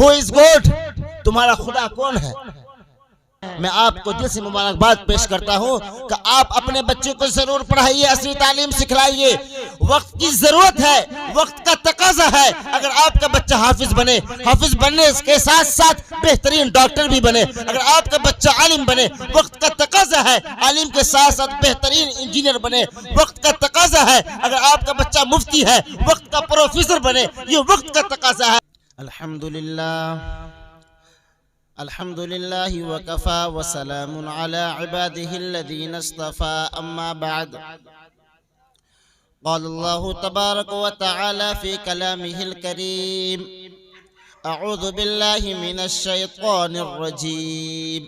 Who is God, تمہارا خدا کون ہے؟ میں آپ کو دل سے مبارکباد پیش کرتا ہوں کہ آپ اپنے بچے کو ضرور پڑھائیے، اصلی تعلیم سکھلائیے۔ وقت کی ضرورت ہے، وقت کا تقاضا ہے۔ اگر آپ کا بچہ حافظ بنے، حافظ بننے کے ساتھ ساتھ بہترین ڈاکٹر بھی بنے۔ اگر آپ کا بچہ عالم بنے، وقت کا تقاضا ہے عالم کے ساتھ ساتھ بہترین انجینئر بنے۔ وقت کا تقاضا ہے اگر آپ کا بچہ مفتی ہے، وقت کا پروفیسر بنے۔ یہ وقت کا تقاضا ہے۔ الحمد لله وكفى وسلام على عباده الذين اصطفى، أما بعد. قال الله تبارك وتعالى في كلامه الكريم: أعوذ بالله من الشيطان الرجيم،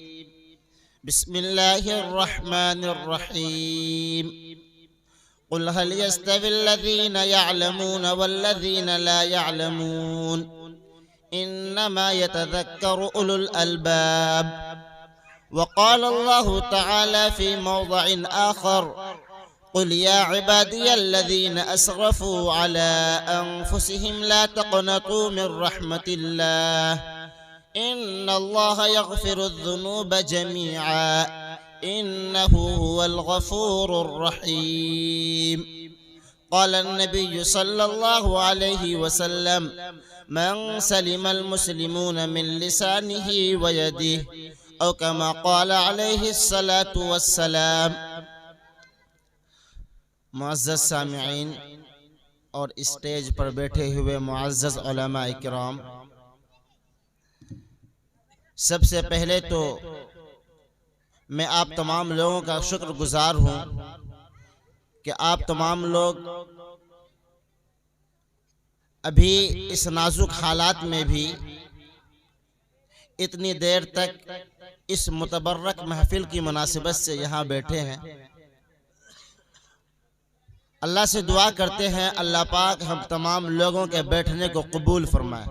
بسم الله الرحمن الرحيم. قل هل يستوي الذين يعلمون والذين لا يعلمون، إنما يتذكر أولو الألباب. وقال الله تعالى في موضع آخر: قل يا عبادي الذين أسرفوا على أنفسهم لا تقنطوا من رحمة الله، إن الله يغفر الذنوب جميعا إنه هو الغفور الرحيم. قال النبي صلى الله عليه وسلم: من سلم المسلمون من لسانه ويده، او كما قال عليه الصلاة والسلام. معزز سامعین اور اسٹیج پر بیٹھے ہوئے معزز علماء کرام، سب سے پہلے تو میں آپ تمام لوگوں کا شکر گزار ہوں کہ آپ تمام لوگ ابھی اس نازک حالات میں بھی اتنی دیر تک اس متبرک محفل کی مناسبت سے یہاں بیٹھے ہیں۔ اللہ سے دعا کرتے ہیں اللہ پاک ہم تمام لوگوں کے بیٹھنے کو قبول فرمائے۔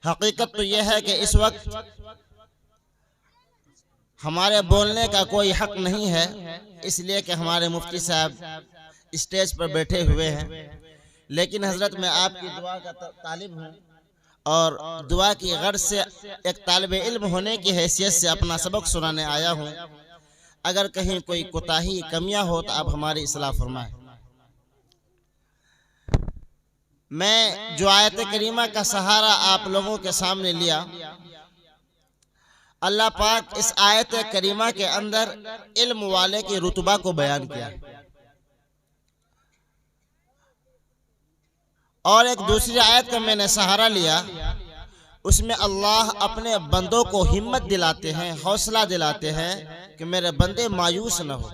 حقیقت تو یہ ہے کہ اس وقت ہمارے بولنے کا کوئی حق نہیں ہے، اس لیے کہ ہمارے مفتی صاحب اسٹیج پر بیٹھے ہوئے ہیں، لیکن حضرت میں آپ کی دعا کا طالب ہوں اور دعا کی غرض سے ایک طالب علم ہونے کی حیثیت سے اپنا سبق سنانے آیا ہوں۔ اگر کہیں کوئی کوتاہی کمیاں ہو تو آپ ہماری اصلاح فرمائیں۔ میں جو آیت کریمہ کا سہارا آپ لوگوں کے سامنے لیا، اللہ پاک اس آیت کریمہ کے اندر علم والے کی رتبہ کو بیان کیا، اور ایک دوسری آیت کا میں نے سہارا لیا، اس میں اللہ اپنے بندوں کو ہمت دلاتے ہیں، حوصلہ دلاتے ہیں کہ میرے بندے مایوس نہ ہو۔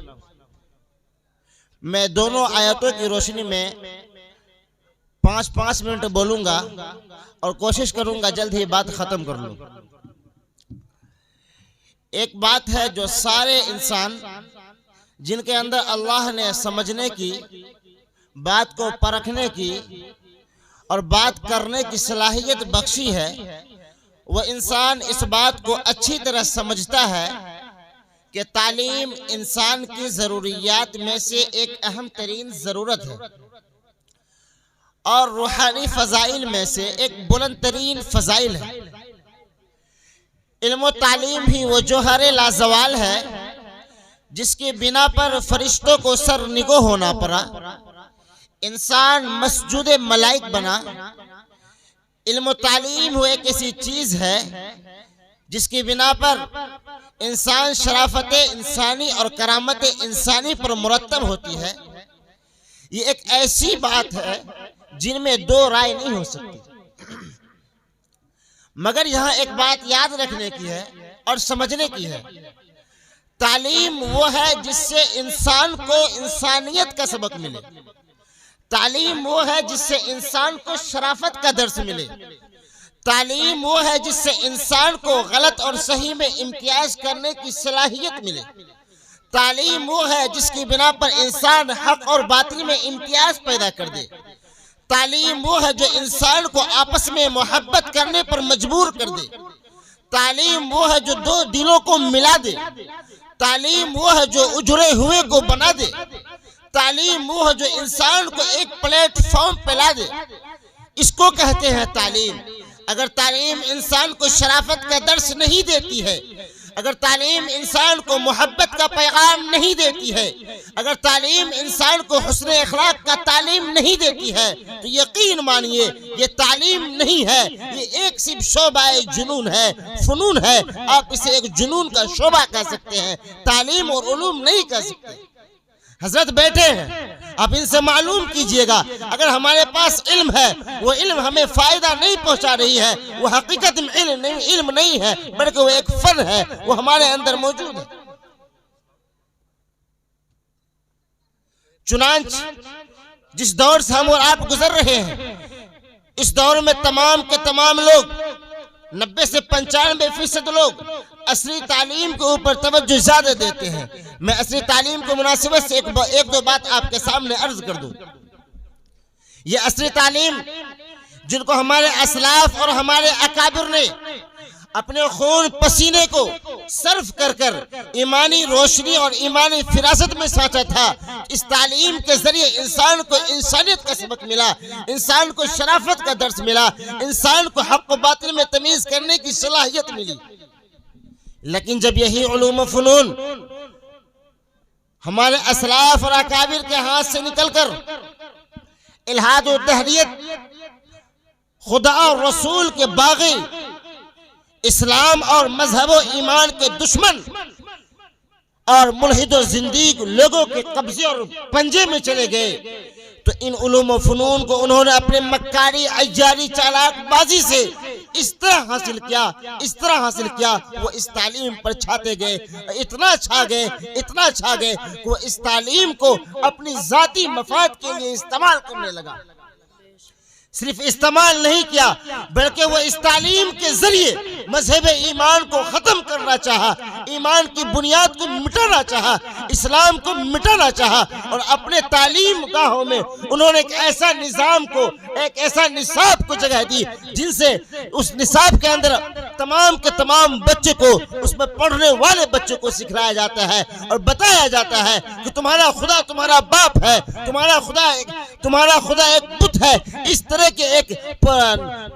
میں دونوں آیتوں کی روشنی میں 5 منٹ بولوں گا اور کوشش کروں گا جلد ہی بات ختم کر لوں۔ ایک بات ہے جو سارے انسان جن کے اندر اللہ نے سمجھنے کی، بات کو پرکھنے کی اور بات کرنے کی صلاحیت بخشی ہے، وہ انسان اس بات کو اچھی طرح سمجھتا ہے کہ تعلیم انسان کی ضروریات میں سے ایک اہم ترین ضرورت ہے اور روحانی فضائل میں سے ایک بلند ترین فضائل ہے۔ علم و تعلیم ہی وہ جوہر لازوال ہے جس کی بنا پر فرشتوں کو سر نگو ہونا پڑا، انسان مسجود ملائک بنا۔ علم و تعلیم وہ ایک ایسی چیز ہے جس کی بنا پر انسان شرافت انسانی اور کرامت انسانی پر مرتب ہوتی ہے۔ یہ ایک ایسی بات ہے جن میں دو رائے نہیں ہو سکتی، مگر یہاں ایک بات یاد رکھنے کی ہے اور سمجھنے کی ہے۔ تعلیم وہ ہے جس سے انسان کو انسانیت کا سبق ملے، تعلیم وہ ہے جس سے انسان کو شرافت کا درس ملے، تعلیم وہ ہے جس سے انسان کو غلط اور صحیح میں امتیاز کرنے کی صلاحیت ملے، تعلیم وہ ہے جس کی بنا پر انسان حق اور باطل میں امتیاز پیدا کر دے، تعلیم وہ ہے جو انسان کو آپس میں محبت کرنے پر مجبور کر دے، تعلیم وہ ہے جو دو دلوں کو ملا دے، تعلیم وہ ہے جو اجڑے ہوئے کو بنا دے، تعلیم وہ ہے جو انسان کو ایک پلیٹ فارم پہ لا دے۔ اس کو کہتے ہیں تعلیم۔ اگر تعلیم انسان کو شرافت کا درس نہیں دیتی ہے، اگر تعلیم انسان کو محبت کا پیغام نہیں دیتی ہے، اگر تعلیم انسان کو حسن اخلاق کا تعلیم نہیں دیتی ہے، تو یقین مانیے یہ تعلیم نہیں ہے، یہ ایک صرف شعبہ جنون ہے، فنون ہے۔ آپ اسے ایک جنون کا شعبہ کہہ سکتے ہیں، تعلیم اور علوم نہیں کہہ سکتے۔ حضرت بیٹھے ہیں، آپ ان سے معلوم کیجئے گا، اگر ہمارے پاس علم ہے، وہ علم ہمیں فائدہ نہیں پہنچا رہی ہے، وہ حقیقت میں علم نہیں ہے، بلکہ وہ ایک فن ہے، وہ ہمارے اندر موجود ہے۔ چنانچہ جس دور سے ہم اور آپ گزر رہے ہیں، اس دور میں تمام کے تمام لوگ 90 سے 95% لوگ عصری تعلیم کے اوپر توجہ زیادہ دیتے ہیں۔ میں عصری تعلیم کی مناسبت سے ایک دو بات آپ کے سامنے عرض کر دوں۔ یہ عصری تعلیم جن کو ہمارے اسلاف اور ہمارے اکابر نے اپنے خون پسینے کو صرف کر کر ایمانی روشنی اور ایمانی فراست میں سانچا تھا، اس تعلیم کے ذریعے انسان کو انسانیت کا سبق ملا، انسان کو شرافت کا درس ملا، انسان کو حق و باطل میں تمیز کرنے کی صلاحیت ملی۔ لیکن جب یہی علوم و فنون ہمارے اسلاف اور اکابر کے ہاتھ سے نکل کر الحاد و دہریت، خدا اور رسول کے باغی، اسلام اور مذہب و ایمان کے دشمن اور ملحد و زندیق لوگوں کے قبضے اور پنجے میں چلے گئے، تو ان علوم و فنون کو انہوں نے اپنے مکاری، عیاری، چالاک بازی سے اس طرح حاصل کیا وہ اس تعلیم پر چھاتے گئے، اتنا چھا گئے کہ وہ اس تعلیم کو اپنی ذاتی مفاد کے لیے استعمال کرنے لگا۔ صرف استعمال نہیں کیا بلکہ وہ اس تعلیم کے ذریعے مذہب ایمان کو ختم کرنا چاہا، ایمان کی بنیاد کو مٹانا چاہا، اسلام کو مٹانا چاہا، اور اپنے تعلیم گاہوں میں انہوں نے ایک ایسا نظام کو، ایک ایسا نصاب کو جگہ دی جن سے اس نصاب کے اندر تمام کے تمام بچے کو، اس میں پڑھنے والے بچے کو سکھلایا جاتا ہے اور بتایا جاتا ہے کہ تمہارا خدا تمہارا باپ ہے، تمہارا خدا ایک بت ہے۔ اس طرح کے ایک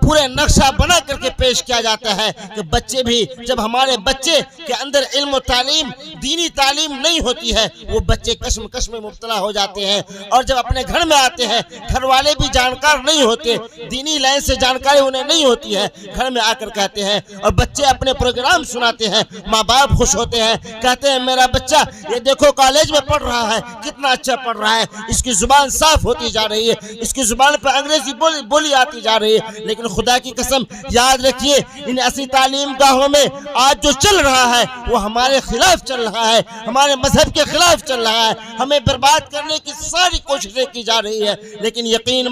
پورے نقشہ بنا کر کے پیش کیا جاتا ہے کہ بچے بھی، جب ہمارے بچے کے اندر علم و تعلیم، دینی تعلیم نہیں ہوتی ہے، وہ بچے کشم میں مبتلا ہو جاتے ہیں، اور جب اپنے گھر میں آتے ہیں، گھر والے بھی جانکار نہیں ہوتے، دینی لائن سے جانکاری انہیں نہیں ہوتی ہے، گھر میں آ کر کہتے ہیں، اور بچے اپنے پروگرام سناتے ہیں، ماں باپ خوش ہوتے ہیں، کہتے ہیں میرا بچہ یہ دیکھو کالج میں پڑھ رہا ہے، کتنا اچھا پڑھ رہا ہے، اس کی زبان صاف ہوتی جا رہی ہے، اس کی زبان پر انگریزی بولی آتی جا رہی ہے۔ لیکن خدا کی قسم یاد رکھیے، ان عصری تعلیم گاہوں میں آج جو چل رہا ہے وہ ہمارے خلاف چل رہا ہے، ہمارے مذہب کے خلاف چل رہا ہے، ہمیں برباد کرنے کی ساری کوششیں کی جا رہی ہے۔ لیکن یقین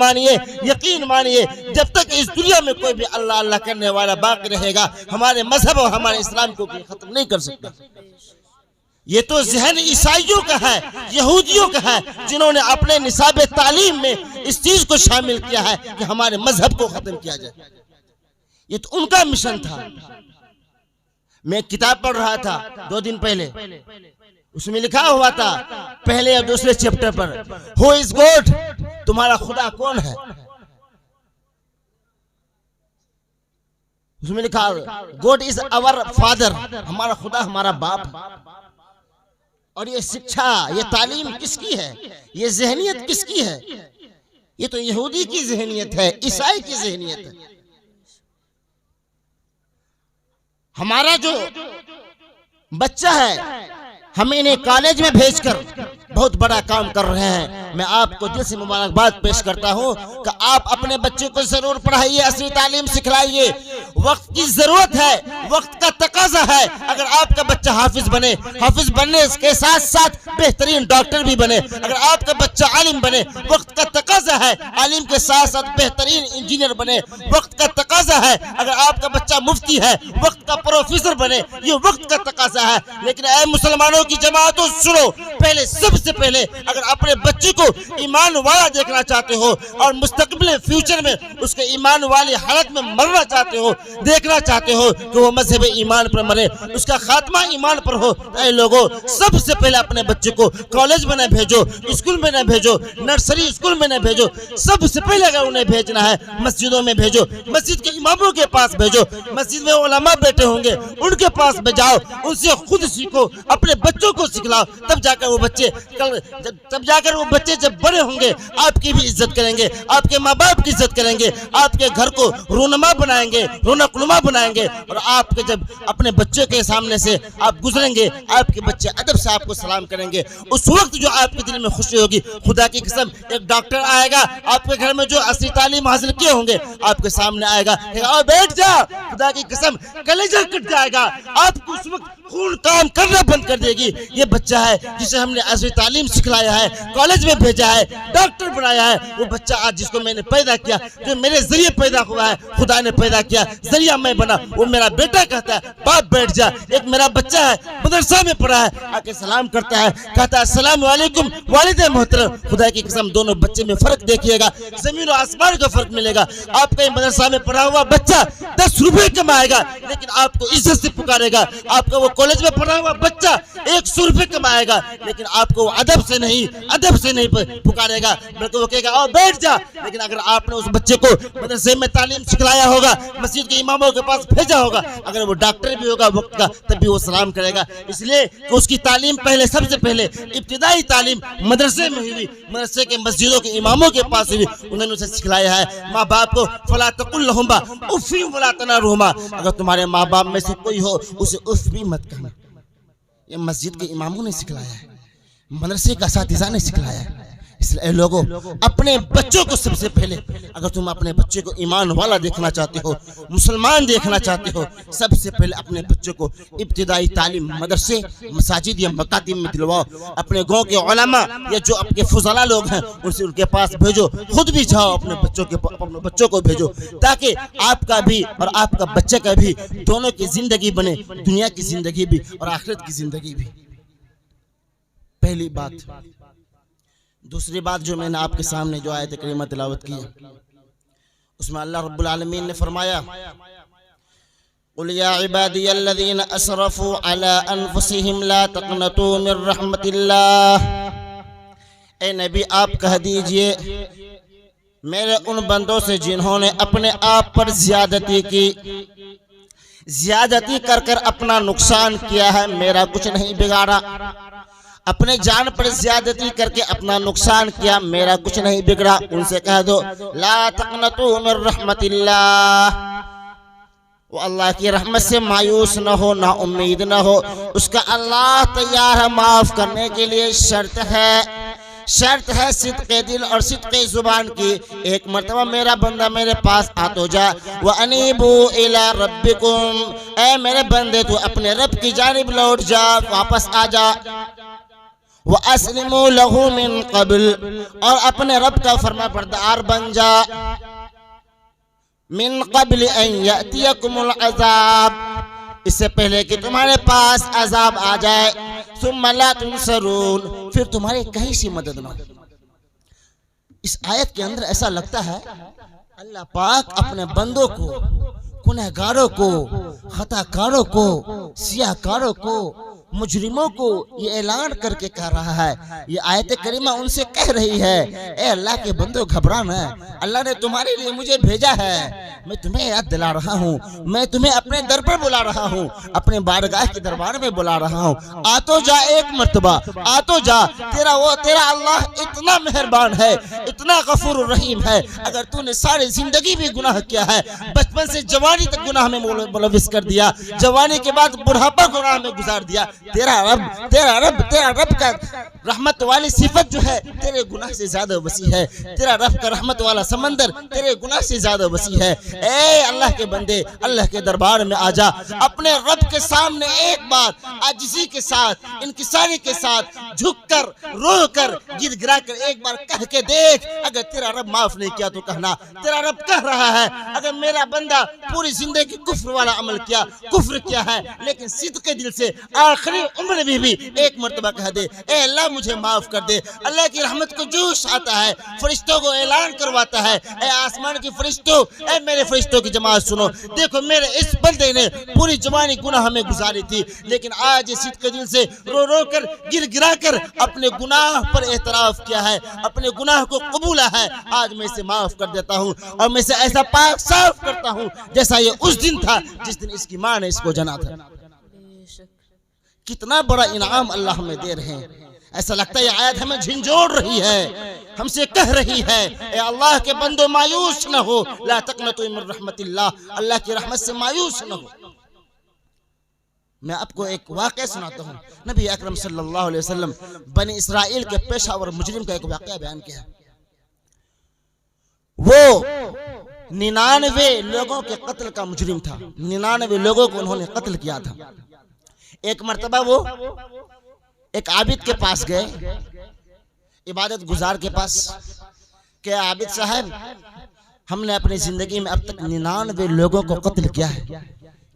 مانیے جب تک اس دنیا میں کوئی بھی اللہ اللہ کرنے والا باقی رہے گا، ہمارے مذہب اور ہمارے اسلام کو کوئی ختم نہیں کر سکتا۔ یہ تو ذہن عیسائیوں کا ہے، یہودیوں کا ہے، جنہوں نے اپنے نصاب تعلیم میں اس چیز کو شامل کیا ہے کہ ہمارے مذہب کو ختم کیا جائے۔ یہ تو ان کا مشن تھا۔ میں ایک کتاب پڑھ رہا تھا 2 دن پہلے، اس میں لکھا ہوا تھا پہلے یا دوسرے chapter per, who is God, تمہارا خدا کون ہے؟ اس میں لکھا گاڈ از آور فادر، ہمارا خدا ہمارا باپ۔ اور یہ شکشا، یہ تعلیم کس کی ہے؟ یہ ذہنیت کس کی ہے؟ یہ تو یہودی کی ذہنیت ہے، عیسائی کی ذہنیت ہے۔ ہمارا جو بچہ ہے، ہم انہیں کالج میں بھیج کر بہت بڑا کام کر رہے ہیں۔ میں آپ کو دل سے مبارکباد پیش کرتا ہوں کہ آپ اپنے بچے کو ضرور پڑھائیے، عصری تعلیم سکھلائیے۔ وقت کی ضرورت ہے، وقت کا تقاضا ہے۔ اگر آپ کا بچہ حافظ بنے، حافظ بننے کے ساتھ ساتھ بہترین ڈاکٹر بھی بنے۔ اگر آپ کا بچہ عالم بنے، وقت کا تقاضا ہے عالم کے ساتھ ساتھ بہترین انجینئر بنے۔ وقت کا تقاضا ہے اگر آپ کا بچہ مفتی ہے، وقت کا پروفیسر بنے۔ یہ وقت کا تقاضا ہے۔ لیکن اے مسلمانوں کی جماعتوں سنو، پہلے سب سے پہلے اگر اپنے بچے کو ایمان والا دیکھنا چاہتے ہو اور مستقبل فیوچر میں اس کے ایمان والی حالت میں مرنا چاہتے ہو، دیکھنا چاہتے ہو کہ وہ مذہب ایمان پر مرے، اس کا خاتمہ ایمان پر ہو۔ اے لوگوں، سب سے پہلے اپنے بچے کو کالج میں نہ بھیجو، اسکول میں نہ بھیجو، نرسری اسکول میں نہ بھیجو، سب سے پہلے اگر انہیں بھیجنا ہے مسجدوں میں بھیجو، مسجد کے اماموں کے پاس بھیجو، مسجد میں علماء بیٹھے ہوں گے ان کے پاس بھیجاؤ، ان سے خود سیکھو، اپنے بچوں کو سکھلاؤ، تب جا کر وہ بچے جب بڑے ہوں گے آپ کی بھی عزت کریں گے، آپ کے ماں باپ کی عزت کریں گے، آپ کے گھر کو رونما بنائیں گے، رونق نما بنائیں گے، اور آپ کے جب اپنے بچوں کے سامنے سے آپ گزریں گے آپ کے بچے ادب سے آپ کو سلام کریں گے، اس وقت جو آپ کے دل میں خوشی ہوگی، خدا کی قسم ایک ڈاکٹر آئے گا آپ کے گھر میں جو اصلی تعلیم حاصل کیے ہوں گے آپ کے سامنے آئے گا، اور بیٹھ جا، خدا کی قسم کلیجہ کٹ جائے گا، آپ کو اس وقت خون کام کرنا بند کر دے گی۔ یہ بچہ ہے جسے ہم نے اصلی تعلیم سکھلایا ہے، کالج میں بھیجا ہے، ڈاکٹر بنایا ہے، وہ بچہ آج جس کو میں نے پیدا کیا، جو میرے ذریعے پیدا ہوا ہے، خدا نے پیدا کیا، ذریعہ میں بنا، وہ میرا بیٹا کہتا ہے باپ بیٹھ جا۔ ایک میرا بچہ ہے مدرسہ میں پڑھا ہے، آ کے سلام کرتا ہے، کہتا ہے السلام علیکم والد محترم۔ خدا کی قسم دونوں بچے میں فرق دیکھیے گا، زمین و آسمان کا فرق ملے گا۔ آپ کا مدرسہ میں پڑھا ہوا بچہ 10 روپے کمائے گا لیکن آپ کو عزت سے پکارے گا، آپ کا وہ کالج میں پڑھا ہوا بچہ 100 روپے کمائے گا لیکن آپ کو ادب سے نہیں پکارے گا، بلکہ وہ کہے گا آؤ بیٹھ جا۔ لیکن اگر آپ نے اس بچے کو مدرسے میں تعلیم سکھلایا ہوگا، مسجد کے اماموں کے پاس بھیجا ہوگا، اگر وہ ڈاکٹر بھی ہوگا وقت کا تب بھی وہ سلام کرے گا، اس لیے کہ اس کی تعلیم پہلے سب سے پہلے ابتدائی تعلیم مدرسے میں ہوئی، مدرسے کے مسجدوں کے اماموں کے پاس ہوئی، انہوں نے اسے سکھلایا ہے۔ ماں باپ کو فلا تقل لہما اف ولا تنہرہما، اگر تمہارے ماں باپ میں سے کوئی ہو اسے اف بھی مت کہنا، یہ مسجد کے اماموں نے سکھلایا ہے، مدرسے کا اساتذہ نے سکھلایا ہے۔ اس لیے لوگوں اپنے بچوں کو سب سے پہلے، اگر تم اپنے بچے کو ایمان والا دیکھنا چاہتے ہو، مسلمان دیکھنا چاہتے ہو، سب سے پہلے اپنے بچوں کو ابتدائی تعلیم مدرسے، مساجد یا مکاتب میں دلواؤ، اپنے گاؤں کے علماء یا جو آپ کے فضلاء لوگ ہیں ان کے پاس بھیجو، خود بھی جاؤ اپنے بچوں کو بھیجو، تاکہ آپ کا بھی اور آپ کا بچے کا بھی دونوں کی زندگی بنے، دنیا کی زندگی بھی اور آخرت کی زندگی بھی۔ پہلی بات۔ دوسری بات جو میں نے آپ کے سامنے جو آیت کریمہ تلاوت کی ہے اس میں اللہ رب العالمین نے فرمایا قُلْ يَا عِبَادِيَ الَّذِينَ أَسْرَفُوا عَلَىٰ أَنفُسِهِمْ لَا تَقْنَطُوا مِن رَحْمَةِ اللَّهِ، اے نبی آپ کہہ دیجئے میرے ان بندوں سے جنہوں نے اپنے آپ پر زیادتی کر اپنا نقصان کیا ہے، میرا کچھ نہیں بگاڑا، اپنے جان پر زیادتی کر کے اپنا نقصان کیا، میرا کچھ نہیں بگڑا، ان سے کہہ دو لا تقنطوا من رحمت اللہ، وہ اللہ کی رحمت سے مایوس نہ ہو، نا امید نہ ہو، اس کا اللہ تیار ہے معاف کرنے کے لیے، شرط ہے صدق دل اور صدق زبان کی۔ ایک مرتبہ میرا بندہ میرے پاس آ تو جا، وَأَنِيبُوا إِلَىٰ رَبِّكُمْ، اے میرے بندے تو اپنے رب کی جانب لوٹ جا، واپس آ جا، وَأَسْلِمُوا لَهُ مِن قَبْلِ، اور اپنے رب کا فرما بردار بن جا، مِن قَبْلِ أَن يَأْتِيَكُمُ الْعَذَابُ، اس سے پہلے کہ تمہارے پاس عذاب آ جائے، ثُمَّ لَا تُنصَرُونَ، پھر تمہارے کہیں سے مدد نہ۔ اس آیت کے اندر ایسا لگتا ہے اللہ پاک اپنے بندوں کو، گنہگاروں کو، خطا کاروں کو، سیاہ کاروں کو، مجرموں کو یہ اعلان کر کے کہہ رہا ہے، یہ آیت کریمہ ان سے کہہ رہی ہے اے اللہ کے بندوں گھبرانا، اللہ نے تمہارے لیے مجھے بھیجا ہے، میں تمہیں یاد دلا رہا ہوں، میں تمہیں اپنے در پر بلا رہا ہوں، اپنے بارگاہ کے دربار میں بلا رہا ہوں، آ تو جا ایک مرتبہ، آ تو جا، تیرا اللہ اتنا مہربان ہے، اتنا غفور الرحیم ہے، اگر تو نے ساری زندگی بھی گناہ کیا ہے، بچپن سے جوانی تک گناہ میں ملوث کر دیا، جوانی کے بعد بڑھاپا گناہ میں گزار دیا، تیرا رب کا رحمت والی صفت جو ہے تیرے گناہ سے زیادہ وسیع ہے، تیرا رب کا رحمت والا سمندر تیرے گناہ سے زیادہ وسیع ہے۔ اے اللہ کے بندے اللہ کے دربار میں آ جا، اپنے رب کے سامنے ایک بار عاجزی کے ساتھ، انکساری کے ساتھ، جھک کر، رو کر، گر گرا کر ایک بار کہہ کے دیکھ، اگر تیرا رب معاف نہیں کیا تو کہنا تیرا رب کہہ رہا ہے اگر میرا بندہ پوری زندگی کفر والا عمل کیا، کفر کیا ہے، لیکن صدق دل سے آخر آخری عمر میں بھی ایک مرتبہ کہہ دے اے اللہ مجھے معاف کر دے، اللہ کی رحمت کو جوش آتا ہے، فرشتوں کو اعلان کرواتا ہے، اے آسمان کی فرشتوں، اے میرے فرشتوں کی جماعت سنو، دیکھو میرے اس بندے نے پوری جوانی گناہ میں گزاری تھی، لیکن آج صدق دل سے رو رو کر گر گرا کر اپنے گناہ پر اعتراف کیا ہے، اپنے گناہ کو قبولا ہے، آج میں اسے معاف کر دیتا ہوں اور میں اسے ایسا پاک صاف کرتا ہوں جیسا یہ اس دن تھا جس دن اس کی ماں نے اس کو جنا تھا۔ کتنا بڑا انعام اللہ ہمیں دے رہے ہیں، ایسا لگتا ہے یہ آیت ہمیں جھنجھوڑ رہی ہے، ہم سے کہہ رہی ہے اے اللہ کے بندو مایوس نہ ہو، لا تقنطوا من رحمت اللہ، اللہ کی رحمت سے مایوس نہ ہو۔ میں آپ کو ایک واقعہ سناتا ہوں، نبی اکرم صلی اللہ علیہ وسلم بنی اسرائیل کے پیشہ ور مجرم کا ایک واقعہ بیان کیا۔ وہ 99 لوگوں کے قتل کا مجرم تھا، 99 لوگوں کو انہوں نے قتل کیا تھا۔ ایک مرتبہ وہ ایک عابد کے پاس گئے، عبادت گزار کے پاس، کہ عابد صاحب ہم نے اپنی زندگی میں اب تک 99 لوگوں کو قتل کیا ہے،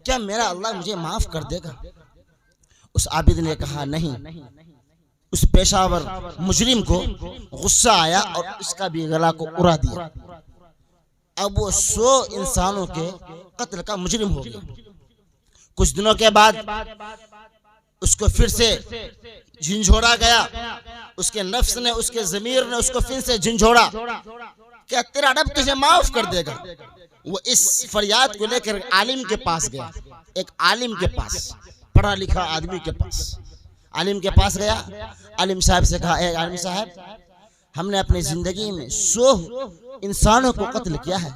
کیا میرا اللہ مجھے معاف کر دے گا؟ اس عابد نے کہا نہیں۔ اس پیشہ ور مجرم کو غصہ آیا اور اس کا بھی گلا کو اڑا دیا۔ اب وہ 100 انسانوں کے قتل کا مجرم ہو گیا۔ کچھ دنوں کے بعد اس کو پھر سے جھنجھوڑا گیا، اس کے نفس نے، اس کے ضمیر نے اس کو پھر سے جھنجھوڑا، کیا تیرا رب تجھے معاف کر دے گا؟ وہ اس فریاد کو لے کر عالم کے پاس گیا، ایک عالم کے پاس، پڑھا لکھا آدمی کے پاس، عالم کے پاس گیا۔ عالم صاحب سے کہا اے عالم صاحب ہم نے اپنی زندگی میں 100 انسانوں کو قتل کیا ہے،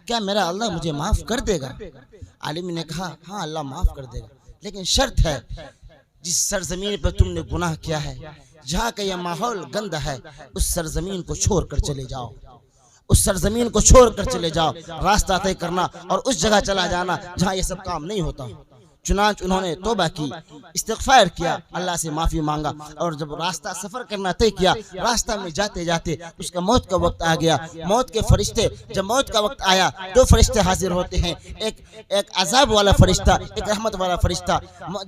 کیا میرا اللہ مجھے معاف کر دے گا؟ عالم نے کہا ہاں اللہ معاف کر دے گا، لیکن شرط ہے جس سرزمین پر تم نے گناہ کیا ہے، جہاں کا یہ ماحول گندا ہے، اس سرزمین کو چھوڑ کر چلے جاؤ، اس سرزمین کو چھوڑ کر چلے جاؤ، راستہ طے کرنا اور اس جگہ چلا جانا جہاں یہ سب کام نہیں ہوتا۔ چنانچہ انہوں نے توبہ کی، استغفار کیا، اللہ سے معافی مانگا، اور جب راستہ سفر کرنا طے کیا، راستہ میں جاتے جاتے اس کا موت کا وقت آ گیا۔ موت کے فرشتے، جب موت کا وقت آیا 2 فرشتے حاضر ہوتے ہیں، ایک عذاب والا فرشتہ، ایک رحمت والا فرشتہ۔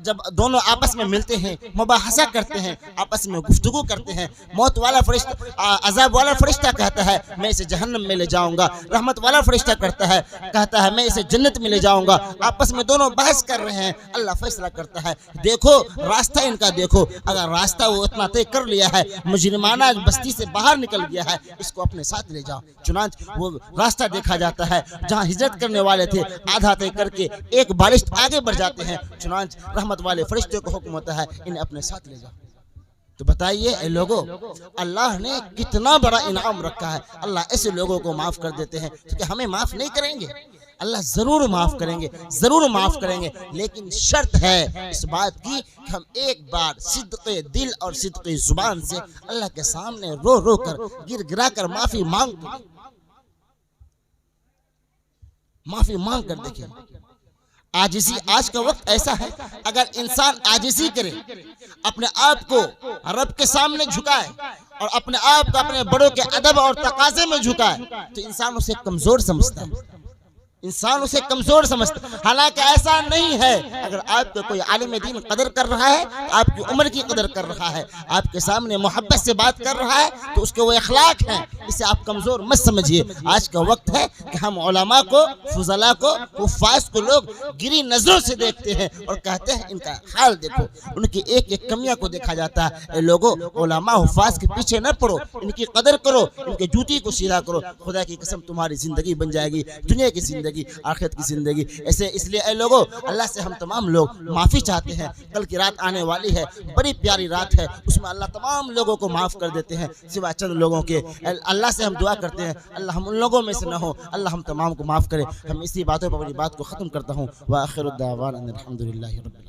جب دونوں آپس میں ملتے ہیں، مباحثہ کرتے ہیں، آپس میں گفتگو کرتے ہیں، موت والا فرشتہ، عذاب والا فرشتہ کہتا ہے میں اسے جہنم میں لے جاؤں گا، رحمت والا فرشتہ کہتا ہے میں اسے جنت میں لے جاؤں گا۔ آپس میں دونوں بحث کر رہے ہیں، اللہ فیصلہ کرتا ہے دیکھو راستہ ان کا دیکھو، اگر راستہ وہ اتنا طے کر لیا ہے، مجرمانہ بستی سے باہر نکل گیا ہے، اس کو اپنے ساتھ لے جاؤ۔ چنانچہ وہ راستہ دیکھا جاتا ہے جہاں ہجرت کرنے والے تھے، آدھا طے کر کے ایک بالشت آگے بڑھ جاتے ہیں، چنانچہ رحمت والے فرشتے کو حکم ہوتا ہے انہیں اپنے ساتھ لے جاؤ۔ تو بتائیے اے لوگوں، اللہ نے کتنا بڑا انعام رکھا ہے، اللہ ایسے لوگوں کو معاف کر دیتے ہیں تو کیا ہمیں معاف نہیں کریں گے؟ اللہ ضرور معاف کریں گے، ضرور معاف کریں گے، لیکن شرط ہے اس بات کی کہ ہم ایک بار صدق دل اور صدق زبان سے اللہ کے سامنے رو رو کر گر گرا کر معافی مانگ کر دیکھیں۔ عاجزی، آج کا وقت ایسا ہے اگر انسان عاجزی کرے، اپنے آپ کو رب کے سامنے جھکائے اور اپنے آپ کو اپنے بڑوں کے ادب اور تقاضے میں جھکائے تو انسان اسے کمزور سمجھتا ہے، انسان اسے کمزور سمجھتا ہے۔ حالانکہ ایسا نہیں ہے، اگر آپ کو کوئی عالم دین قدر کر رہا ہے، آپ کی عمر کی قدر کر رہا ہے، آپ کے سامنے محبت سے بات کر رہا ہے تو اس کے وہ اخلاق ہیں، اسے آپ کمزور مت سمجھیے۔ آج کا وقت ہے کہ ہم علماء کو، فضلاء کو، حفاظ کو لوگ گری نظروں سے دیکھتے ہیں اور کہتے ہیں ان کا حال دیکھو، ان کی ایک ایک کمیاں کو دیکھا جاتا ہے۔ اے لوگوں، علماء حفاظ کے پیچھے نہ پڑو، ان کی قدر کرو، ان کے جوتی کو سیدھا کرو، خدا کی قسم تمہاری زندگی بن جائے گی، دنیا کی زندگی، آخرت کی زندگی۔ اس لیے اے لوگوں، اللہ سے ہم تمام لوگ معافی چاہتے ہیں۔ کل کی رات آنے والی ہے، بڑی پیاری رات ہے، اس میں اللہ تمام لوگوں کو معاف کر دیتے ہیں سوائے چند لوگوں کے۔ اللہ سے ہم دعا کرتے ہیں اللہ ہم ان لوگوں میں سے نہ ہو، اللہ ہم تمام کو معاف کرے۔ ہم اسی باتوں پر اپنی بات کو ختم کرتا ہوں۔ وآخر الدعوانا ان الحمد للہ رب العالمین۔